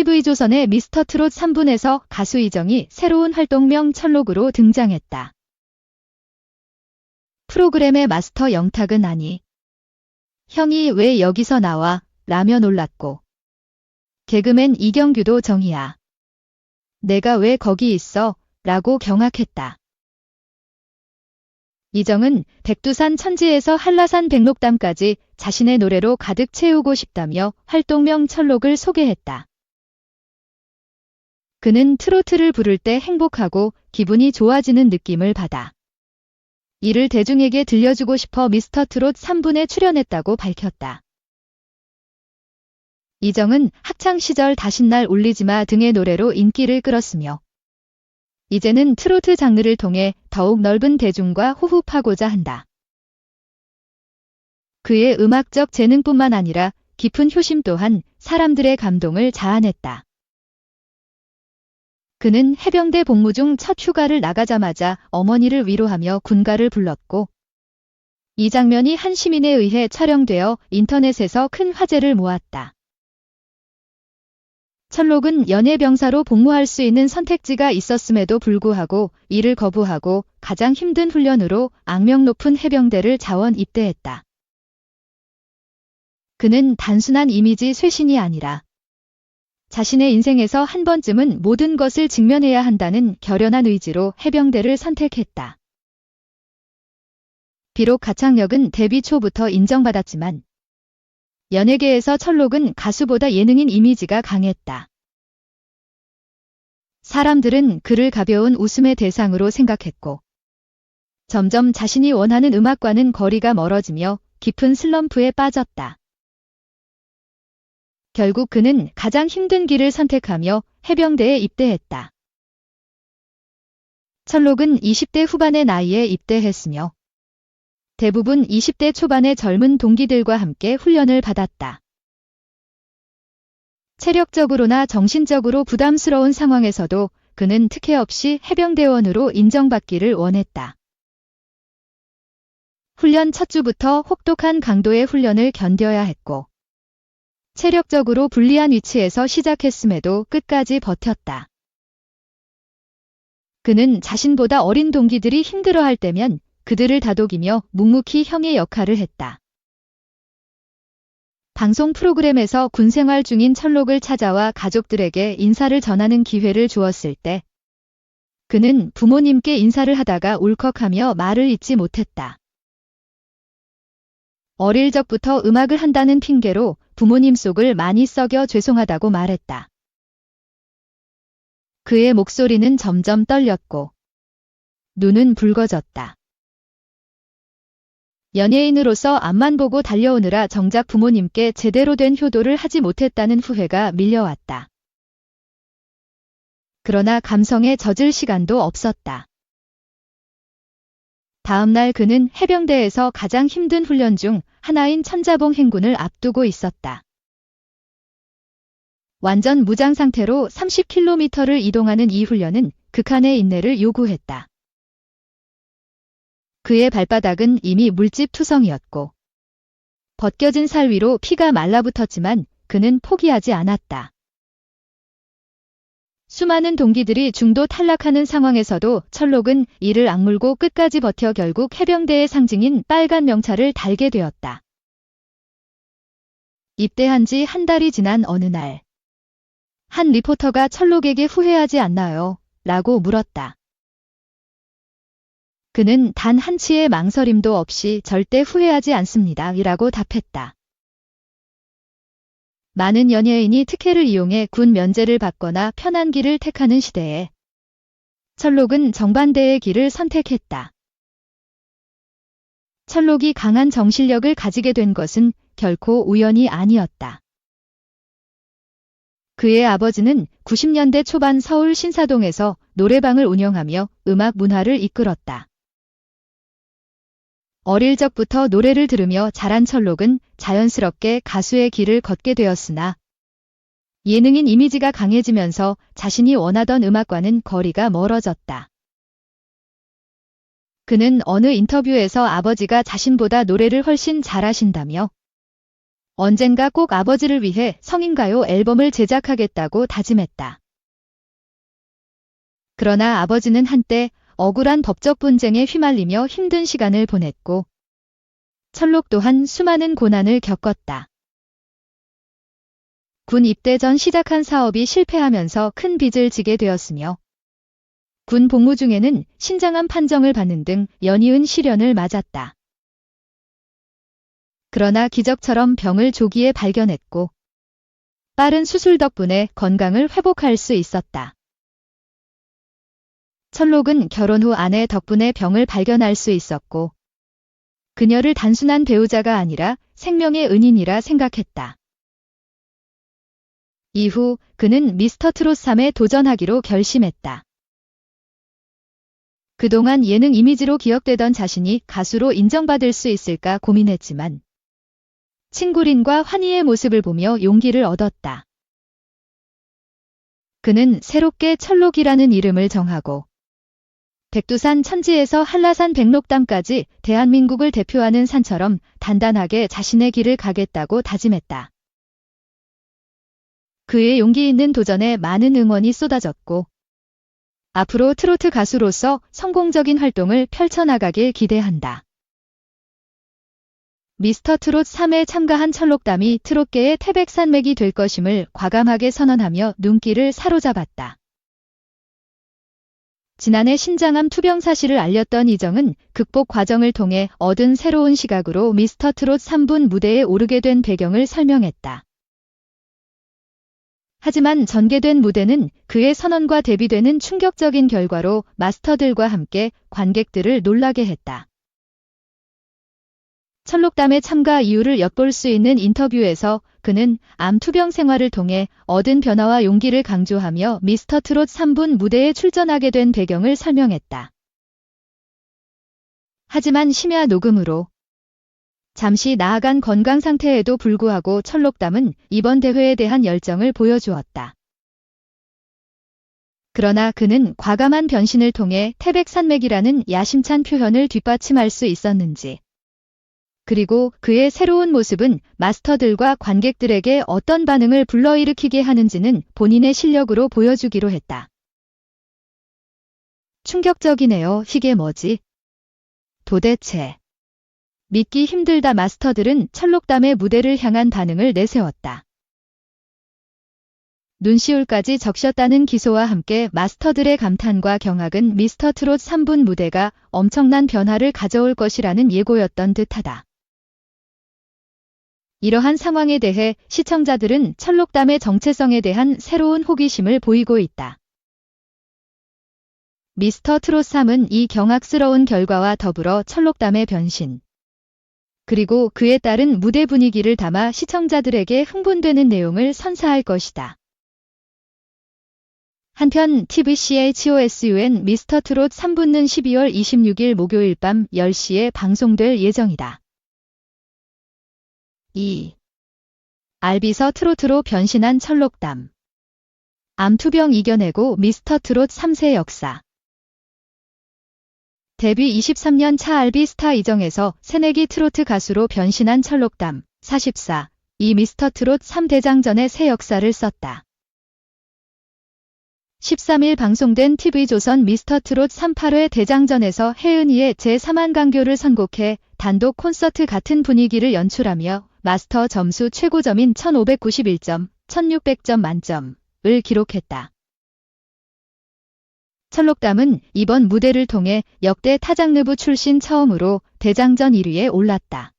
TV조선의 미스터트롯 3분에서 가수 이정이 새로운 활동명 철록으로 등장했다. 프로그램의 마스터 영탁은 아니. 형이 왜 여기서 나와? 라며 놀랐고. 개그맨 이경규도 정이야. 내가 왜 거기 있어? 라고 경악했다. 이정은 백두산 천지에서 한라산 백록담까지 자신의 노래로 가득 채우고 싶다며 활동명 철록을 소개했다. 그는 트로트를 부를 때 행복하고 기분이 좋아지는 느낌을 받아. 이를 대중에게 들려주고 싶어 미스터트롯 3분에 출연했다고 밝혔다. 이정은 학창시절 다신날 울리지마 등의 노래로 인기를 끌었으며 이제는 트로트 장르를 통해 더욱 넓은 대중과 호흡하고자 한다. 그의 음악적 재능뿐만 아니라 깊은 효심 또한 사람들의 감동을 자아냈다. 그는 해병대 복무 중 첫 휴가를 나가자마자 어머니를 위로하며 군가를 불렀고 이 장면이 한 시민에 의해 촬영되어 인터넷에서 큰 화제를 모았다. 철록은 연예병사로 복무할 수 있는 선택지가 있었음에도 불구하고 이를 거부하고 가장 힘든 훈련으로 악명 높은 해병대를 자원 입대했다. 그는 단순한 이미지 쇄신이 아니라 자신의 인생에서 한 번쯤은 모든 것을 직면해야 한다는 결연한 의지로 해병대를 선택했다. 비록 가창력은 데뷔 초부터 인정받았지만 연예계에서 철록은 가수보다 예능인 이미지가 강했다. 사람들은 그를 가벼운 웃음의 대상으로 생각했고 점점 자신이 원하는 음악과는 거리가 멀어지며 깊은 슬럼프에 빠졌다. 결국 그는 가장 힘든 길을 선택하며 해병대에 입대했다. 철록은 20대 후반의 나이에 입대했으며 대부분 20대 초반의 젊은 동기들과 함께 훈련을 받았다. 체력적으로나 정신적으로 부담스러운 상황에서도 그는 특혜 없이 해병대원으로 인정받기를 원했다. 훈련 첫 주부터 혹독한 강도의 훈련을 견뎌야 했고 체력적으로 불리한 위치에서 시작했음에도 끝까지 버텼다. 그는 자신보다 어린 동기들이 힘들어할 때면 그들을 다독이며 묵묵히 형의 역할을 했다. 방송 프로그램에서 군생활 중인 철록을 찾아와 가족들에게 인사를 전하는 기회를 주었을 때 그는 부모님께 인사를 하다가 울컥하며 말을 잇지 못했다. 어릴 적부터 음악을 한다는 핑계로 부모님 속을 많이 썩여 죄송하다고 말했다. 그의 목소리는 점점 떨렸고 눈은 붉어졌다. 연예인으로서 앞만 보고 달려오느라 정작 부모님께 제대로 된 효도를 하지 못했다는 후회가 밀려왔다. 그러나 감성에 젖을 시간도 없었다. 다음 날 그는 해병대에서 가장 힘든 훈련 중 하나인 천자봉 행군을 앞두고 있었다. 완전 무장 상태로 30km를 이동하는 이 훈련은 극한의 인내를 요구했다. 그의 발바닥은 이미 물집 투성이었고 벗겨진 살 위로 피가 말라붙었지만 그는 포기하지 않았다. 수많은 동기들이 중도 탈락하는 상황에서도 철록은 이를 악물고 끝까지 버텨 결국 해병대의 상징인 빨간 명찰을 달게 되었다. 입대한 지 한 달이 지난 어느 날, 한 리포터가 철록에게 후회하지 않나요? 라고 물었다. 그는 단 한치의 망설임도 없이 절대 후회하지 않습니다. 라고 답했다. 많은 연예인이 특혜를 이용해 군 면제를 받거나 편한 길을 택하는 시대에 철록은 정반대의 길을 선택했다. 철록이 강한 정신력을 가지게 된 것은 결코 우연이 아니었다. 그의 아버지는 90년대 초반 서울 신사동에서 노래방을 운영하며 음악 문화를 이끌었다. 어릴 적부터 노래를 들으며 자란 철록은 자연스럽게 가수의 길을 걷게 되었으나 예능인 이미지가 강해지면서 자신이 원하던 음악과는 거리가 멀어졌다. 그는 어느 인터뷰에서 아버지가 자신보다 노래를 훨씬 잘하신다며 언젠가 꼭 아버지를 위해 성인가요 앨범을 제작하겠다고 다짐했다. 그러나 아버지는 한때 억울한 법적 분쟁에 휘말리며 힘든 시간을 보냈고 철록 또한 수많은 고난을 겪었다. 군 입대 전 시작한 사업이 실패하면서 큰 빚을 지게 되었으며 군 복무 중에는 신장암 판정을 받는 등 연이은 시련을 맞았다. 그러나 기적처럼 병을 조기에 발견했고 빠른 수술 덕분에 건강을 회복할 수 있었다. 철록은 결혼 후 아내 덕분에 병을 발견할 수 있었고 그녀를 단순한 배우자가 아니라 생명의 은인이라 생각했다. 이후 그는 미스터 트롯 3에 도전하기로 결심했다. 그동안 예능 이미지로 기억되던 자신이 가수로 인정받을 수 있을까 고민했지만 친구린과 환희의 모습을 보며 용기를 얻었다. 그는 새롭게 철록이라는 이름을 정하고 백두산 천지에서 한라산 백록담까지 대한민국을 대표하는 산처럼 단단하게 자신의 길을 가겠다고 다짐했다. 그의 용기 있는 도전에 많은 응원이 쏟아졌고 앞으로 트로트 가수로서 성공적인 활동을 펼쳐나가길 기대한다. 미스터 트롯 3에 참가한 철록담이 트롯계의 태백산맥이 될 것임을 과감하게 선언하며 눈길을 사로잡았다. 지난해 신장암 투병 사실을 알렸던 이정은 극복 과정을 통해 얻은 새로운 시각으로 미스터 트롯 3분 무대에 오르게 된 배경을 설명했다. 하지만 전개된 무대는 그의 선언과 대비되는 충격적인 결과로 마스터들과 함께 관객들을 놀라게 했다. 철록담의 참가 이유를 엿볼 수 있는 인터뷰에서 그는 암 투병 생활을 통해 얻은 변화와 용기를 강조하며 미스터 트롯 3분 무대에 출전하게 된 배경을 설명했다. 하지만 심야 녹음으로 잠시 나아간 건강 상태에도 불구하고 철록담은 이번 대회에 대한 열정을 보여주었다. 그러나 그는 과감한 변신을 통해 태백산맥이라는 야심찬 표현을 뒷받침할 수 있었는지 그리고 그의 새로운 모습은 마스터들과 관객들에게 어떤 반응을 불러일으키게 하는지는 본인의 실력으로 보여주기로 했다. 충격적이네요. 이게 뭐지? 도대체. 믿기 힘들다. 마스터들은 철록담의 무대를 향한 반응을 내세웠다. 눈시울까지 적셨다는 기소와 함께 마스터들의 감탄과 경악은 미스터 트롯 3분 무대가 엄청난 변화를 가져올 것이라는 예고였던 듯하다. 이러한 상황에 대해 시청자들은 철록담의 정체성에 대한 새로운 호기심을 보이고 있다. 미스터 트롯 3은 이 경악스러운 결과와 더불어 철록담의 변신, 그리고 그에 따른 무대 분위기를 담아 시청자들에게 흥분되는 내용을 선사할 것이다. 한편 TVCHOSUN 미스터 트롯 3부는 12월 26일 목요일 밤 10시에 방송될 예정이다. 2. 알비서 트로트로 변신한 철록담. 암투병 이겨내고 미스터 트롯 3세 역사. 데뷔 23년 차 알비 스타 이정에서 새내기 트로트 가수로 변신한 철록담 44. 이 미스터 트롯 3대장전의 새 역사를 썼다. 13일 방송된 TV조선 미스터 트롯 38회 대장전에서 혜은이의 제3한강교를 선곡해 단독 콘서트 같은 분위기를 연출하며 마스터 점수 최고점인 1591점, 1600점 만점을 기록했다. 철록담은 이번 무대를 통해 역대 타장르부 출신 처음으로 대장전 1위에 올랐다.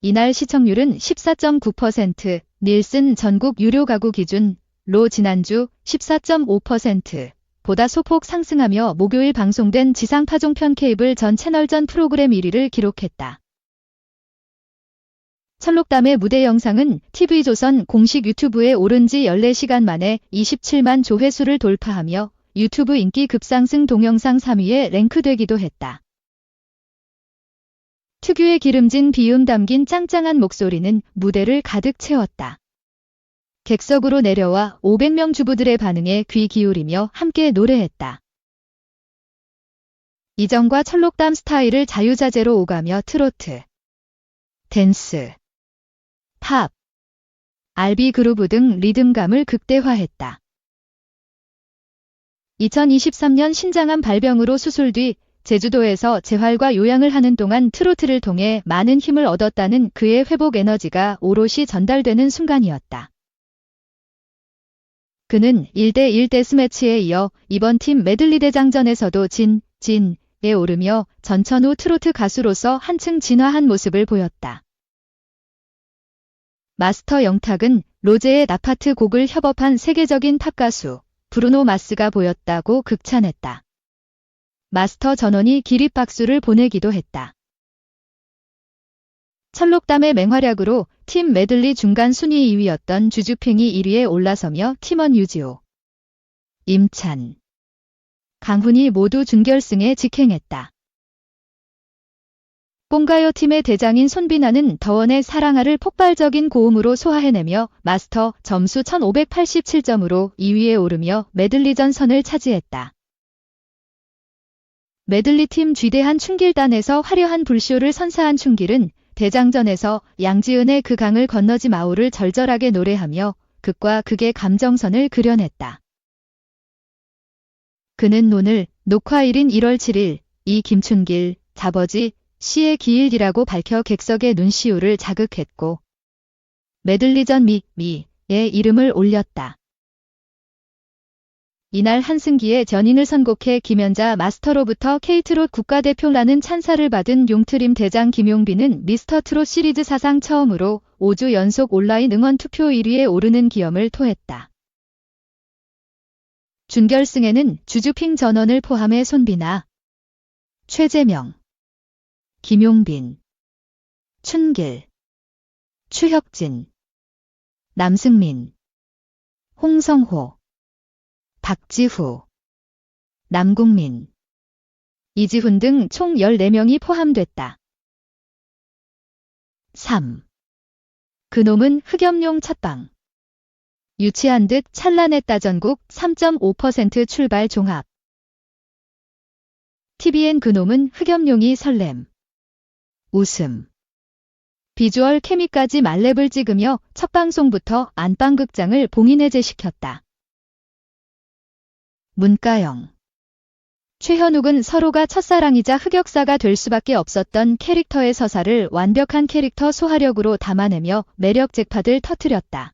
이날 시청률은 14.9%, 닐슨 전국 유료 가구 기준로 지난주 14.5%보다 소폭 상승하며 목요일 방송된 지상파종편 케이블 전 채널전 프로그램 1위를 기록했다. 철록담의 무대 영상은 TV조선 공식 유튜브에 오른 지 14시간 만에 27만 조회수를 돌파하며 유튜브 인기 급상승 동영상 3위에 랭크되기도 했다. 특유의 기름진 비음 담긴 짱짱한 목소리는 무대를 가득 채웠다. 객석으로 내려와 500명 주부들의 반응에 귀 기울이며 함께 노래했다. 이정과 철록담 스타일을 자유자재로 오가며 트로트, 댄스, 팝, R&B 그루브 등 리듬감을 극대화했다. 2023년 신장암 발병으로 수술 뒤 제주도에서 재활과 요양을 하는 동안 트로트를 통해 많은 힘을 얻었다는 그의 회복 에너지가 오롯이 전달되는 순간이었다. 그는 1대1 데스매치에 이어 이번 팀 메들리 대장전에서도 진에 오르며 전천후 트로트 가수로서 한층 진화한 모습을 보였다. 마스터 영탁은 로제의 나파트 곡을 협업한 세계적인 팝 가수 브루노 마스가 보였다고 극찬했다. 마스터 전원이 기립박수를 보내기도 했다. 철록담의 맹활약으로 팀 메들리 중간 순위 2위였던 주주팽이 1위에 올라서며 팀원 유지호, 임찬, 강훈이 모두 준결승에 직행했다. 뽕가요 팀의 대장인 손비나는 더원의 사랑아를 폭발적인 고음으로 소화해내며 마스터 점수 1587점으로 2위에 오르며 메들리전 선을 차지했다. 메들리팀 쥐대한 춘길단에서 화려한 불쇼를 선사한 춘길은 대장전에서 양지은의 그 강을 건너지 마오를 절절하게 노래하며 극과 극의 감정선을 그려냈다. 그는 오늘 녹화일인 1월 7일 이 김춘길, 자버지, 시의 기일이라고 밝혀 객석의 눈시울을 자극했고 메들리전 미의 이름을 올렸다. 이날 한승기의 전인을 선곡해 김연자 마스터로부터 K트롯 국가대표라는 찬사를 받은 용트림 대장 김용빈은 미스터트롯 시리즈 사상 처음으로 5주 연속 온라인 응원 투표 1위에 오르는 기염을 토했다. 준결승에는 주주핑 전원을 포함해 손비나, 최재명, 김용빈, 춘길, 추혁진, 남승민, 홍성호, 박지후, 남궁민, 이지훈 등 총 14명이 포함됐다. 3. 그놈은 흑염룡 첫방. 유치한 듯 찬란했다. 전국 3.5% 출발 종합. TVN 그놈은 흑염룡이 설렘, 웃음, 비주얼 케미까지 만렙을 찍으며 첫 방송부터 안방극장을 봉인해제시켰다. 문가영, 최현욱은 서로가 첫사랑이자 흑역사가 될 수밖에 없었던 캐릭터의 서사를 완벽한 캐릭터 소화력으로 담아내며 매력 잭팟을 터뜨렸다.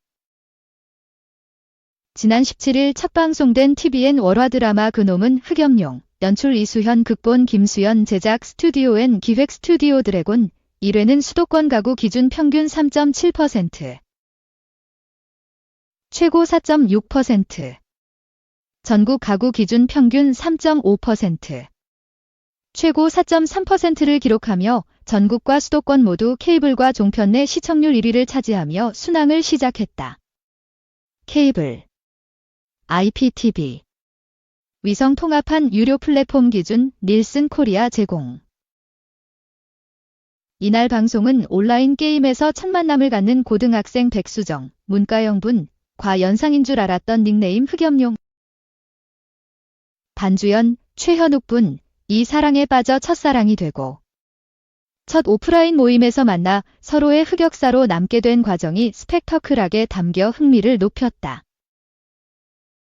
지난 17일 첫 방송된 TVN 월화 드라마 그놈은 흑염룡, 연출 이수현, 극본 김수연, 제작 스튜디오 N, 기획 스튜디오 드래곤, 1회는 수도권 가구 기준 평균 3.7%, 최고 4.6%, 전국 가구 기준 평균 3.5%, 최고 4.3%를 기록하며 전국과 수도권 모두 케이블과 종편 내 시청률 1위를 차지하며 순항을 시작했다. 케이블, IPTV, 위성 통합한 유료 플랫폼 기준 닐슨 코리아 제공. 이날 방송은 온라인 게임에서 첫 만남을 갖는 고등학생 백수정, 문가영 과 연상인 줄 알았던 닉네임 흑염룡. 반주연, 최현욱 이 사랑에 빠져 첫사랑이 되고 첫 오프라인 모임에서 만나 서로의 흑역사로 남게 된 과정이 스펙터클하게 담겨 흥미를 높였다.